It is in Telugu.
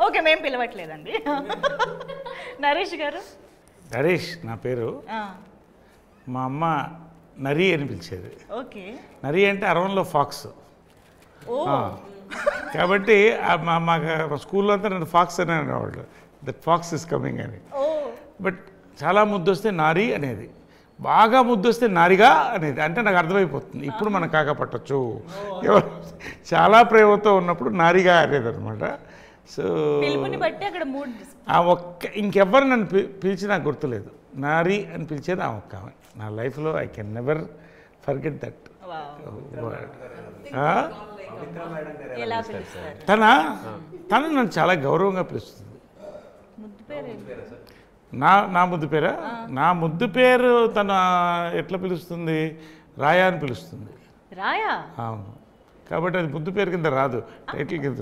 ఓకే మేము పిలవట్లేదండి. నరేష్ గారు. నరేష్ నా పేరు. మా అమ్మ నరి అని పిలిచేది. ఓకే. నరి అంటే అరవంలో ఫాక్స్. కాబట్టి మాకు స్కూల్లో అంతా నన్ను ఫాక్స్ అని అనేవాళ్ళు. దట్ ఫాక్స్ ఇస్ కమింగ్ అని. బట్ చాలా ముద్దు వస్తే నారి అనేది, బాగా ముద్దు వస్తే నారిగా అనేది. అంటే నాకు అర్థమైపోతుంది ఇప్పుడు మనం కాక పట్టచ్చు. ఎవరు చాలా ప్రేమతో ఉన్నప్పుడు నారిగా అనేది అనమాట. సో ఆ ఒక్క ఇంకెవ్వరు నన్ను పిలిచి నాకు గుర్తులేదు. నారి అని పిలిచేది ఆ ఒక్క ఆమె. నా లైఫ్లో I can never forget that word. తను నన్ను చాలా గౌరవంగా పిలుస్తుంది. నా ముద్దు పేరా? నా ముద్దు పేరు తను ఎట్లా పిలుస్తుంది? రాయా అని పిలుస్తుంది. రాయా? అవును. కాబట్టి అది ముద్దు పేరు కింద రాదు, టైటిల్ కింద.